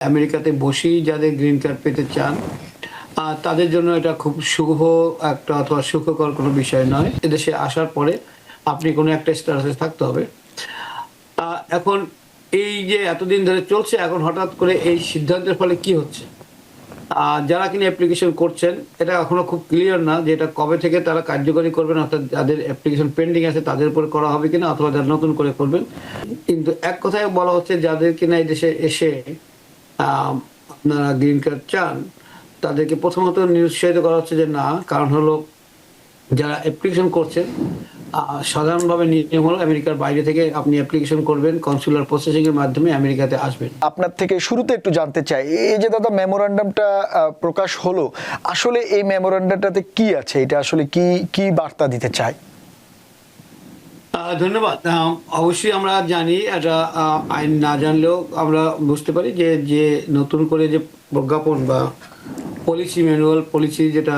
আমেরিকাতে বসেই যাদের গ্রিন কার্ড পেতে চান, তাদের জন্য এটা খুব শুভ একটা অথবা সুখকর কোনো বিষয় নয়। এদেশে আসার পরে আপনি কোনো একটা স্ট্যাটাসে থাকতে হবে। এখন এই যে এতদিন ধরে চলছে, এখন হঠাৎ করে এই সিদ্ধান্তের ফলে কি হচ্ছে? যারা কিনা অ্যাপ্লিকেশন করছেন, এটা এখনো খুব ক্লিয়ার না যে এটা কবে থেকে তারা কার্যকরী করবেন, অর্থাৎ যাদের অ্যাপ্লিকেশন পেন্ডিং আছে তাদের উপর করা হবে কিনা অথবা যারা নতুন করে করবেন। কিন্তু এক কথায় বলা হচ্ছে যাদের কিনা এই দেশে এসে আপনারা গ্রিন কার্ড চান, তাদেরকে প্রথমত নিরুৎসাহিত করা হচ্ছে যে না, কারণ হলো যারা অ্যাপ্লিকেশন করছেন সাধারণভাবে নিয়ম হলো আমেরিকার বাইরে থেকে আপনি অ্যাপ্লিকেশন করবেন, কনসুলার প্রসেসিং এর মাধ্যমে আমেরিকাতে আসবেন। আপনার থেকে শুরুতে একটু জানতে চাই, এই যে দাদা মেমোরান্ডামটা প্রকাশ হলো, আসলে এই মেমোরান্ডামটাতে কি আছে? এটা আসলে কি কি বার্তা দিতে চায়? ধন্যবাদ। অবশ্যই আমরা জানি, এটা আইন না জানলেও আমরা বুঝতে পারি যে যে নতুন করে যে প্রজ্ঞাপন বা পলিসি ম্যানুয়াল পলিসি যেটা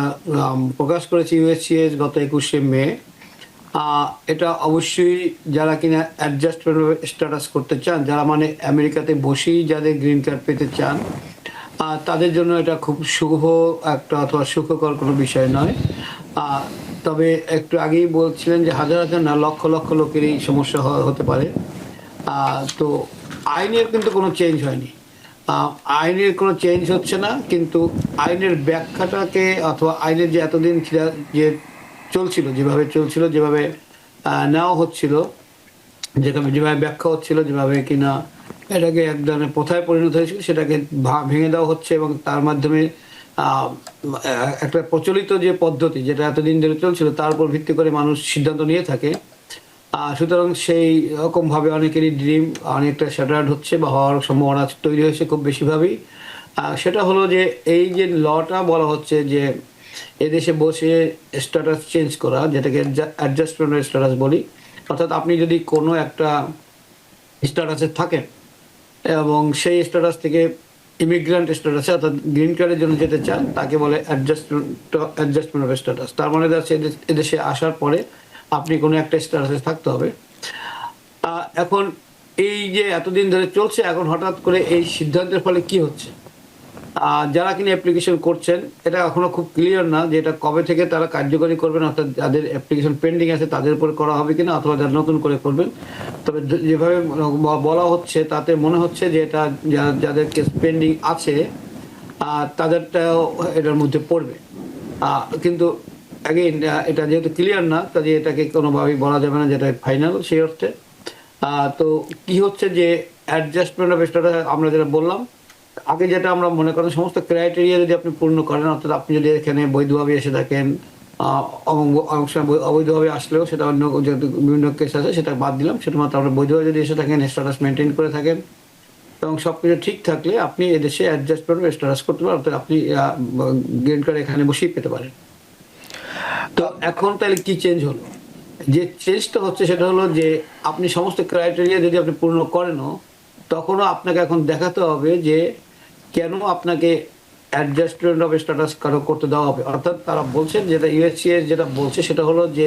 প্রকাশ করেছে ইউএসসিএস গত 21শে মে, এটা অবশ্যই যারা কিনা অ্যাডজাস্টমেন্ট স্ট্যাটাস করতে চান, যারা মানে আমেরিকাতে বসেই যাদের গ্রিন কার্ড পেতে চান, তাদের জন্য এটা খুব শুভ একটা অথবা সুখকর কোনো বিষয় নয়। তবে একটু আগেই বলছিলেন যে হাজার হাজার না, লক্ষ লক্ষ লোকের এই সমস্যা হতে পারে। তো আইনের কিন্তু কোনো চেঞ্জ হয়নি, আইনের কোনো চেঞ্জ হচ্ছে না, কিন্তু আইনের ব্যাখ্যাটাকে অথবা আইনের যে এতদিন যে চলছিল, যেভাবে চলছিল, যেভাবে নেওয়া হচ্ছিল, যেভাবে ব্যাখ্যা হচ্ছিল, যেভাবে কিনা এটাকে এক ধরনের প্রথায় পরিণত হয়েছিল, সেটাকে ভেঙে দেওয়া হচ্ছে এবং তার মাধ্যমে একটা প্রচলিত যে পদ্ধতি যেটা এতদিন ধরে চলছিল তার উপর ভিত্তি করে মানুষ সিদ্ধান্ত নিয়ে থাকে। সুতরাং সেই রকমভাবে অনেকেরই ড্রিম অনেকটা শ্যাটার্ড হচ্ছে বা হওয়ার সম্ভাবনা তৈরি হয়েছে খুব বেশিভাবেই। সেটা হলো যে এই যে লটা বলা হচ্ছে যে এদেশে বসে স্ট্যাটাস চেঞ্জ করা, যেটাকে অ্যাডজাস্টমেন্ট স্ট্যাটাস বলি, অর্থাৎ আপনি যদি কোনো একটা স্ট্যাটাসে থাকেন এবং সেই স্ট্যাটাস থেকে ইমিগ্রান্ট স্ট্যাটাসে অর্থাৎ গ্রিন কার্ডের জন্য যেতে চান, তাকে বলে অ্যাডজাস্টমেন্ট অফ স্ট্যাটাস। তার মানে যাচ্ছে এদেশে আসার পরে আপনি কোনো একটা স্ট্যাটাসে থাকতে হবে। এখন এই যে এতদিন ধরে চলছে, এখন হঠাৎ করে এই সিদ্ধান্তের ফলে কি হচ্ছে? যারা কিনা অ্যাপ্লিকেশন করছেন, এটা এখনো খুব ক্লিয়ার না যে এটা কবে থেকে তারা কার্যকরী করবেন, অর্থাৎ যাদের অ্যাপ্লিকেশন পেন্ডিং আছে তাদের উপর করা হবে কিনা অথবা যারা নতুন করে করবেন। তবে যেভাবে বলা হচ্ছে তাতে মনে হচ্ছে যে এটা যাদের কেস পেন্ডিং আছে তাদেরটাও এটার মধ্যে পড়বে। কিন্তু অ্যাগেইন এটা যেহেতু ক্লিয়ার না, কাজে এটাকে কোনোভাবেই বলা যাবে না যেটা ফাইনাল সেই অর্থে। তো কি হচ্ছে যে অ্যাডজাস্টমেন্ট অফ স্ট্যাটাস আমরা যেটা বললাম আগে, যেটা আমরা মনে করেন সমস্ত ক্রাইটেরিয়া যদি আপনি পূর্ণ করেন, অর্থাৎ আপনি যদি এখানে বৈধভাবে এসে থাকেন, অনেক সময় অবৈধভাবে আসলেও সেটা অন্য যেহেতু বিভিন্ন কেস আছে সেটা বাদ দিলাম, সেটা মাত্র আপনি বৈধভাবে যদি এসে থাকেন, স্ট্যাটাস মেনটেন করে থাকেন এবং সব কিছু ঠিক থাকলে আপনি এদেশে অ্যাডজাস্টমেন্ট স্ট্যাটাস করতে পারেন, অর্থাৎ আপনি গ্রিন কার্ড এখানে বসেই পেতে পারেন। তো এখন তাহলে কি চেঞ্জ হলো? যে চেঞ্জটা হচ্ছে সেটা হলো যে আপনি সমস্ত ক্রাইটেরিয়া যদি আপনি পূর্ণ করেনও, তখনও আপনাকে এখন দেখাতে হবে যে কেন আপনাকে অ্যাডজাস্টমেন্ট অফ স্ট্যাটাস করতে দেওয়া হবে। অর্থাৎ তারা বলছেন, যেটা ইউএসসিএস যেটা বলছে সেটা হলো যে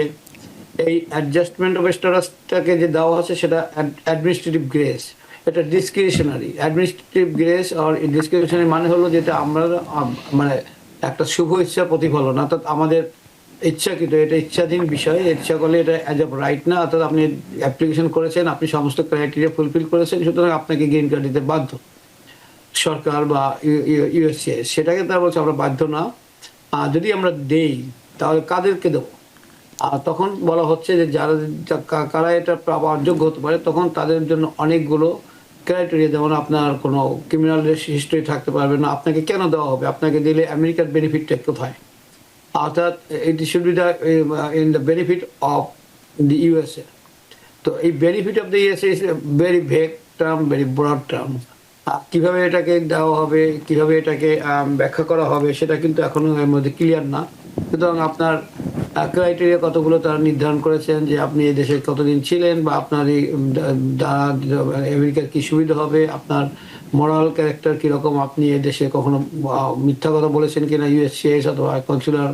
এই অ্যাডজাস্টমেন্ট অফ স্ট্যাটাসটাকে যে দেওয়া হচ্ছে সেটা অ্যাডমিনিস্ট্রেটিভ গ্রেস, এটা ডিসক্রিশনারি। অ্যাডমিনিস্ট্রেটিভ গ্রেস আর ডিসক্রিশনারি মানে হলো যেটা আমরা মানে একটা শুভ ইচ্ছা প্রতিফলন, অর্থাৎ আমাদের ইচ্ছাকৃত, এটা ইচ্ছাধীন বিষয়। ইচ্ছা করলে এটা অ্যাজ অফ রাইট না, অর্থাৎ আপনি অ্যাপ্লিকেশন করেছেন, আপনি সমস্ত ক্রাইটেরিয়া ফুলফিল করেছেন, সুতরাং আপনাকে গ্রিন কার্ড দিতে বাধ্য সরকার বা ইউএসএ। সেটাকে তারা বলছে আমরা বাধ্য না। যদি আমরা দেই তাহলে কাদেরকে দেবো? তখন বলা হচ্ছে যে যারা কারা এটা পাওয়ার যোগ্য হতে পারে, তখন তাদের জন্য অনেকগুলো ক্রাইটেরিয়া, যেমন আপনার কোনো ক্রিমিনাল হিস্ট্রি থাকতে পারবে না। আপনাকে কেন দেওয়া হবে? আপনাকে দিলে আমেরিকার বেনিফিটটা কোথায়? অর্থাৎ it should be in the benefit of the USA. তো এই benefit of the USA is very vague term, very broad term. কিভাবে এটাকে দেওয়া হবে, কিভাবে এটাকে ব্যাখ্যা করা হবে, সেটা কিন্তু এখনো এর মধ্যে ক্লিয়ার না। সুতরাং আপনার ক্রাইটেরিয়া কতগুলো তারা নির্ধারণ করেছেন, যে আপনি এই দেশে কতদিন ছিলেন বা আপনার এই আমেরিকার কি সুবিধা হবে, আপনার মোরাল ক্যারেক্টার কিরকম, আপনি এই দেশে কখনো মিথ্যা কথা বলেছেন কিনা ইউএসসিএস অথবা কনসুলার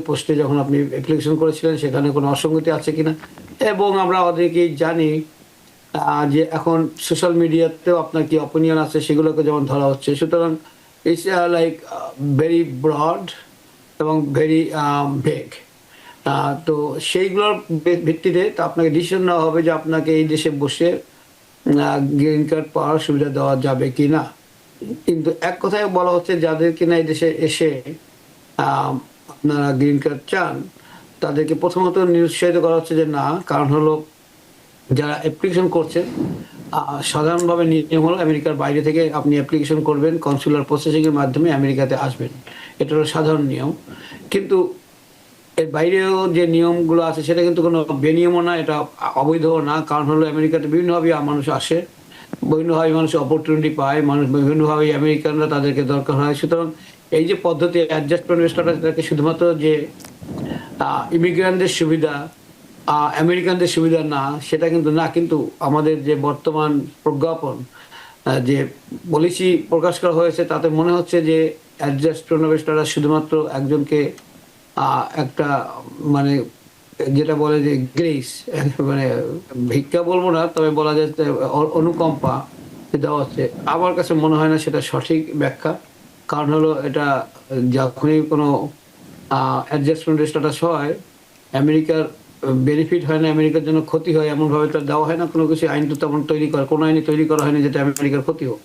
পোস্টে যখন আপনি অ্যাপ্লিকেশন করেছিলেন সেখানে কোনো অসঙ্গতি আছে কিনা। এবং আমরা অনেকেই জানি যে এখন সোশ্যাল মিডিয়াতেও আপনার কি অপিনিয়ন আছে সেগুলোকে যেমন ধরা হচ্ছে, সুতরাং ইটস লাইক ভেরি ব্রড এবং ভেরি ভেগ। তো সেইগুলোর ভিত্তিতে তো আপনাকে ডিসিশন নেওয়া হবে যে আপনাকে এই দেশে বসে গ্রিন কার্ড পাওয়ার সুবিধা দেওয়া যাবে কি না। কিন্তু এক কথায় বলা হচ্ছে যাদের কিনা এই দেশে এসে আপনারা গ্রিন কার্ড চান তাদেরকে প্রথমত নিরুৎসাহিত করা হচ্ছে যে না, কারণ হলো যারা অ্যাপ্লিকেশন করছেন সাধারণভাবে নিয়ম হলো আমেরিকার বাইরে থেকে আপনি অ্যাপ্লিকেশন করবেন, কনসুলার প্রসেসিংয়ের মাধ্যমে আমেরিকাতে আসবেন, এটা হলো সাধারণ নিয়ম। কিন্তু এর বাইরেও যে নিয়মগুলো আছে সেটা কিন্তু কোনো বেনিয়মও না, এটা অবৈধও না। কারণ হলো আমেরিকাতে বিভিন্নভাবে মানুষ আসে, বিভিন্নভাবে মানুষ অপরচুনিটি পায়, মানুষ বিভিন্নভাবে আমেরিকানরা তাদেরকে দরকার হয়। সুতরাং এই যে পদ্ধতি অ্যাডজাস্টমেন্ট স্ট্যাটাস, এটাকে শুধুমাত্র যে ইমিগ্রান্টদের সুবিধা, আমেরিকানদের সুবিধা না, সেটা কিন্তু না। কিন্তু আমাদের যে বর্তমান প্রজ্ঞাপন, যে পলিসি প্রকাশ করা হয়েছে, তাতে মনে হচ্ছে যে অ্যাডজাস্টমেন্ট স্ট্যাটাস শুধুমাত্র একজনকে একটা মানে যেটা বলে যে গ্রেস, মানে ভিক্ষা বলবো না, তবে বলা যায় যে অনুকম্পা দেওয়া হচ্ছে। আমার কাছে মনে হয় না সেটা সঠিক ব্যাখ্যা। কারণ হলো এটা যখনই কোনো অ্যাডজাস্টমেন্ট স্ট্যাটাস হয়, আমেরিকার বেনিফিট হয় না, আমেরিকার জন্য ক্ষতি হয় এমনভাবে তার দেওয়া হয় না কোনো কিছু। আইন তো তেমন তৈরি করা, কোনো আইনই তৈরি করা হয়নি যেটা আমেরিকার ক্ষতি হোক।